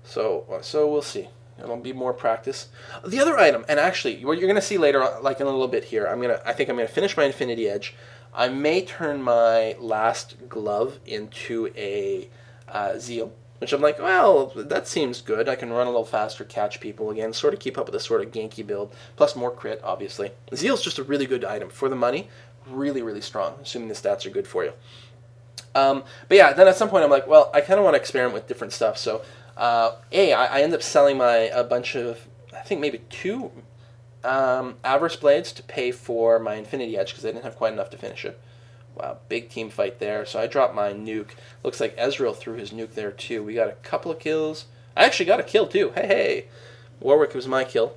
So we'll see. It'll be more practice. The other item, and actually, what you're going to see later, like in a little bit here, I think I'm gonna finish my Infinity Edge. I may turn my last glove into a Zeal, which I'm like, well, that seems good. I can run a little faster, catch people again, sort of keep up with this sort of ganky build, plus more crit, obviously. Zeal's just a really good item for the money, really, really strong, assuming the stats are good for you. But yeah, then at some point I'm like, well, I kind of want to experiment with different stuff, so I end up selling a bunch of, I think maybe 2 Avarice Blades to pay for my Infinity Edge because I didn't have quite enough to finish it. Wow, big team fight there. So I dropped my nuke. Looks like Ezreal threw his nuke there too. We got a couple of kills. I actually got a kill too. Hey, hey. Warwick was my kill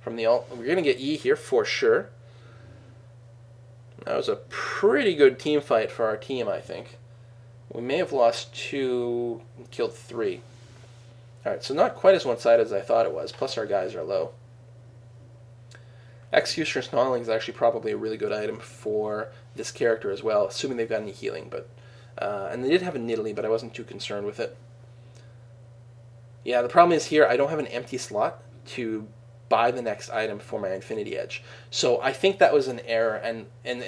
from the ult. We're going to get E here for sure. That was a pretty good team fight for our team, I think. We may have lost 2, killed 3. Alright, so not quite as one-sided as I thought it was, plus our guys are low. Executioner Snarling is actually probably a really good item for this character as well, assuming they've got any healing. But and they did have a Nidalee, but I wasn't too concerned with it. Yeah, the problem is here, I don't have an empty slot to buy the next item for my Infinity Edge. So I think that was an error, and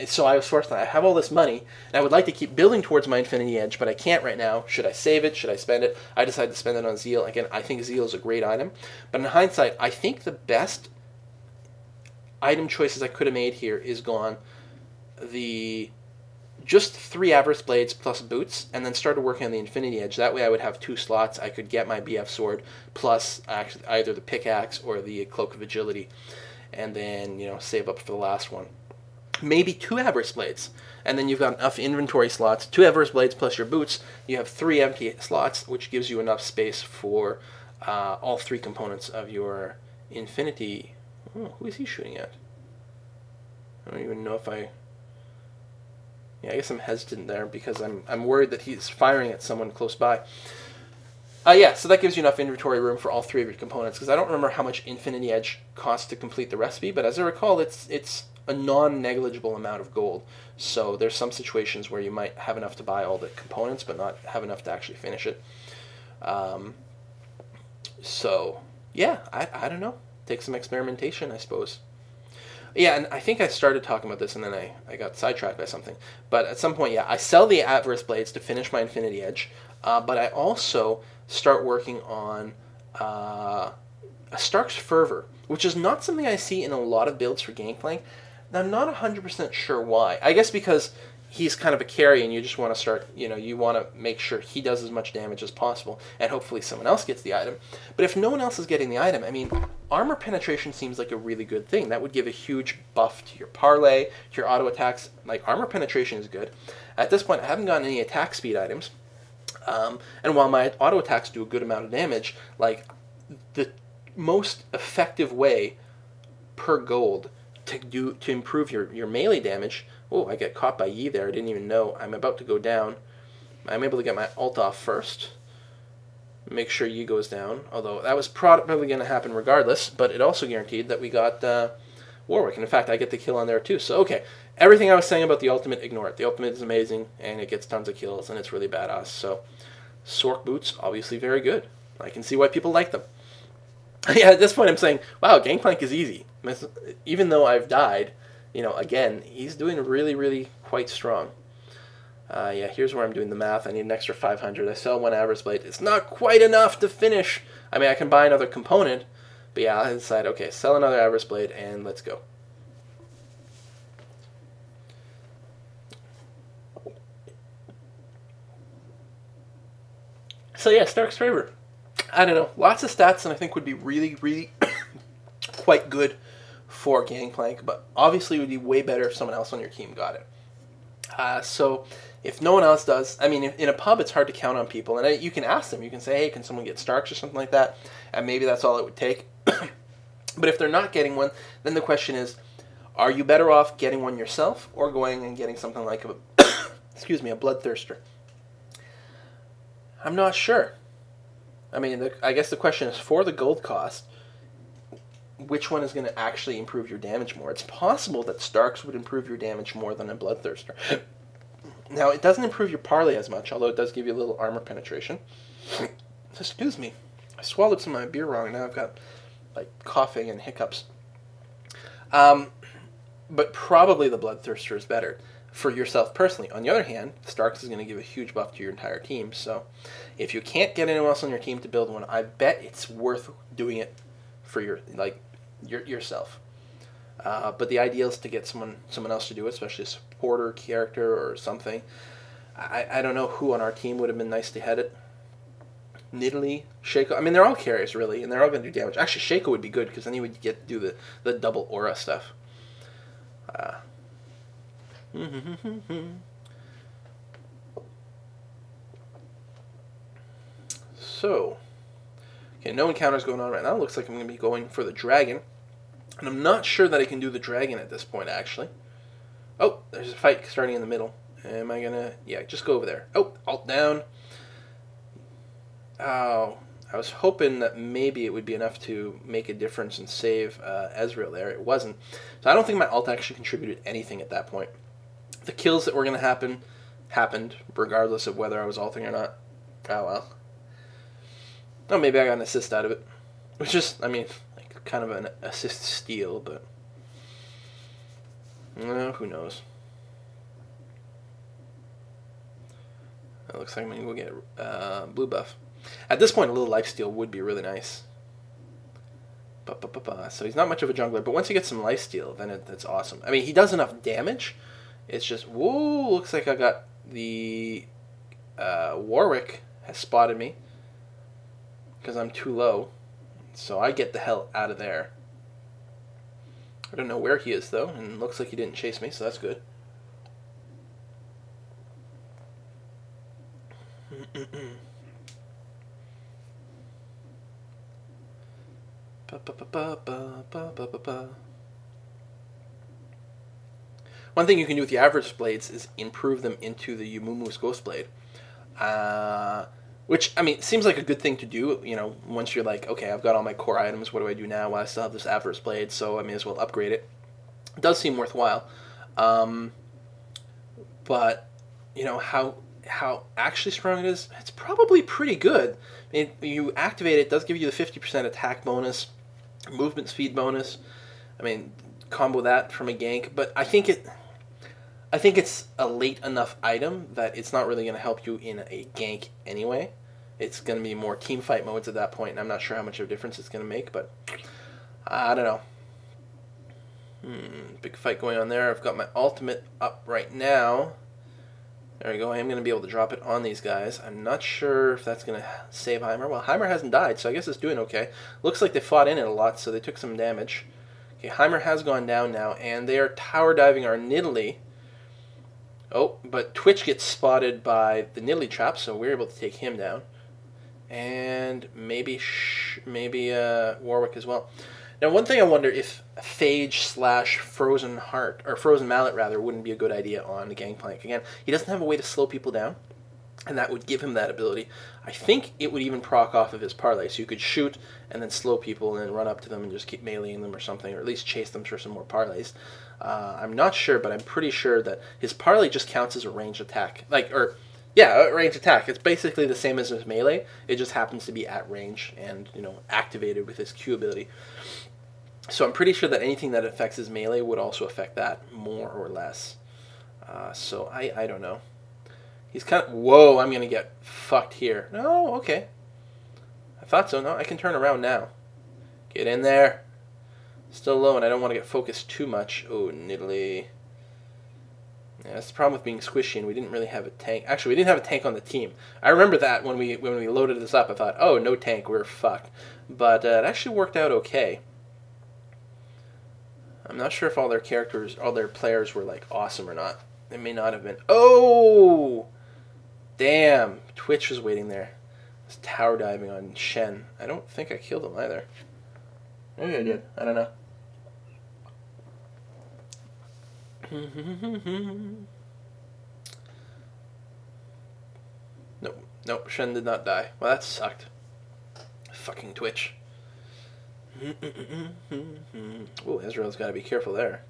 so I was forced to, I have all this money, and I would like to keep building towards my Infinity Edge, but I can't right now. Should I save it? Should I spend it? I decided to spend it on Zeal. Again, I think Zeal is a great item, but in hindsight, I think the best item choices I could have made here is gone just 3 Avarice Blades plus boots, and then started working on the Infinity Edge. That way I would have 2 slots. I could get my BF Sword plus either the Pickaxe or the Cloak of Agility, and then, you know, save up for the last one. Maybe 2 Avarice Blades, and then you've got enough inventory slots. 2 Avarice Blades plus your boots, you have 3 empty slots, which gives you enough space for all 3 components of your Infinity. Oh, who is he shooting at? I don't even know if I... Yeah, I guess I'm hesitant there because I'm worried that he's firing at someone close by. Yeah, so that gives you enough inventory room for all 3 of your components, because I don't remember how much Infinity Edge costs to complete the recipe, but as I recall, it's a non-negligible amount of gold. So there's some situations where you might have enough to buy all the components, but not have enough to actually finish it. So, yeah, I don't know. Take some experimentation, I suppose. Yeah, and I think I started talking about this, and then I got sidetracked by something. But at some point, yeah, I sell the Avarice Blades to finish my Infinity Edge, but I also start working on a Stark's Fervor, which is not something I see in a lot of builds for Gangplank. And I'm not 100% sure why. I guess because he's kind of a carry, and you just want to start, you know, you want to make sure he does as much damage as possible, and hopefully someone else gets the item. But if no one else is getting the item, I mean, armor penetration seems like a really good thing. That would give a huge buff to your parlay, to your auto attacks. Like, armor penetration is good. At this point, I haven't gotten any attack speed items. And while my auto attacks do a good amount of damage, like, the most effective way per gold to improve your melee damage... Oh, I get caught by Yi there. I didn't even know. I'm about to go down. I'm able to get my ult off first. Make sure Yi goes down. Although that was probably going to happen regardless, but it also guaranteed that we got Warwick. And in fact, I get the kill on there too. So, okay. Everything I was saying about the ultimate, ignore it. The ultimate is amazing, and it gets tons of kills, and it's really badass. So, Sork boots, obviously very good. I can see why people like them. Yeah, at this point I'm saying, wow, Gangplank is easy. Even though I've died... You know, again, he's doing really, really quite strong. Yeah, here's where I'm doing the math. I need an extra 500. I sell 1 Avarice Blade. It's not quite enough to finish. I mean, I can buy another component. But yeah, I decide, okay, sell another Avarice Blade, and let's go. So yeah, Stark's Favor. I don't know. Lots of stats, and I think would be really, really quite good for Gangplank, but obviously it would be way better if someone else on your team got it. So if no one else does, I mean, in a pub it's hard to count on people, and you can ask them. You can say, hey, can someone get Starks or something like that, and maybe that's all it would take. But if they're not getting one, then the question is, are you better off getting one yourself or going and getting something like a excuse me, a Bloodthirster? I'm not sure. I mean, I guess the question is, for the gold cost, which one is going to actually improve your damage more? It's possible that Starks would improve your damage more than a Bloodthirster. Now, it doesn't improve your parlay as much, although it does give you a little armor penetration. Excuse me. I swallowed some of my beer wrong. Now I've got like coughing and hiccups. Um, but probably the Bloodthirster is better for yourself personally. On the other hand, Starks is going to give a huge buff to your entire team. So if you can't get anyone else on your team to build one, I bet it's worth doing it for yourself. But the ideal is to get someone else to do it, especially a supporter character or something. I don't know who on our team would have been nice to head it. Nidalee, Shaco. I mean, they're all carriers, really, and they're all going to do damage. Actually, Shaco would be good, because then he would get to do the double aura stuff. So, okay, no encounters going on right now. Looks like I'm going to be going for the dragon. And I'm not sure that I can do the dragon at this point, actually. Oh, there's a fight starting in the middle. Am I going to... Yeah, just go over there. Oh, alt down. Oh, I was hoping that maybe it would be enough to make a difference and save Ezreal there. It wasn't. So I don't think my ult actually contributed anything at that point. The kills that were going to happen happened, regardless of whether I was ulting or not. Oh, well. Oh, maybe I got an assist out of it. Which is, I mean, like kind of an assist steal, but... who knows. It looks like I'm going to go get blue buff. At this point, a little lifesteal would be really nice. So he's not much of a jungler, but once you get some lifesteal, then it's awesome. I mean, he does enough damage. It's just, whoa, looks like I got the... Warwick has spotted me. Because I'm too low. So I get the hell out of there. I don't know where he is, though, and it looks like he didn't chase me, so that's good. One thing you can do with the average blades is improve them into the Yumumu's Ghost Blade. Which, I mean, seems like a good thing to do, you know, once you're like, okay, I've got all my core items, what do I do now? Well, I still have this average blade, so I may as well upgrade it. It does seem worthwhile. But, you know, how actually strong it is, it's probably pretty good. I mean, you activate it, it does give you the 50% attack bonus, movement speed bonus. I mean, combo that from a gank, but I think it's a late enough item that it's not really going to help you in a gank anyway. It's going to be more team fight modes at that point, and I'm not sure how much of a difference it's going to make, but I don't know. Big fight going on there. I've got my ultimate up right now. There we go. I am going to be able to drop it on these guys. I'm not sure if that's going to save Heimer. Well, Heimer hasn't died, so I guess it's doing okay. Looks like they fought in it a lot, so they took some damage. Okay, Heimer has gone down now, and they are tower diving our Nidalee. Oh, but Twitch gets spotted by the Nidalee trap, so we're able to take him down. And maybe Warwick as well. Now, one thing I wonder if Phage / Frozen Heart, or Frozen Mallet rather, wouldn't be a good idea on the Gangplank. Again, he doesn't have a way to slow people down, and that would give him that ability. I think it would even proc off of his parlay, so you could shoot and then slow people and then run up to them and just keep meleeing them or something, or at least chase them for some more parlays. I'm not sure, but I'm pretty sure that his parlay just counts as a ranged attack. A ranged attack. It's basically the same as his melee. It just happens to be at range and, you know, activated with his Q ability. So I'm pretty sure that anything that affects his melee would also affect that more or less. So I don't know. He's kind of... Whoa, I'm going to get fucked here. No, okay. I thought so. No, I can turn around now. Get in there. Still low, and I don't want to get focused too much. Oh, Nidalee. Yeah, that's the problem with being squishy, and we didn't really have a tank. Actually, we didn't have a tank on the team. I remember that when we loaded this up. I thought, oh, no tank, we're fucked. But it actually worked out okay. I'm not sure if all their players were, like, awesome or not. They may not have been. Oh! Damn. Twitch was waiting there. I was tower diving on Shen. I don't think I killed him either. Maybe I did. I don't know. Nope, Shen did not die. Well, that sucked. Fucking Twitch. Oh, Ezreal's got to be careful there.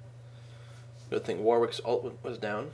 Good thing Warwick's ult was down.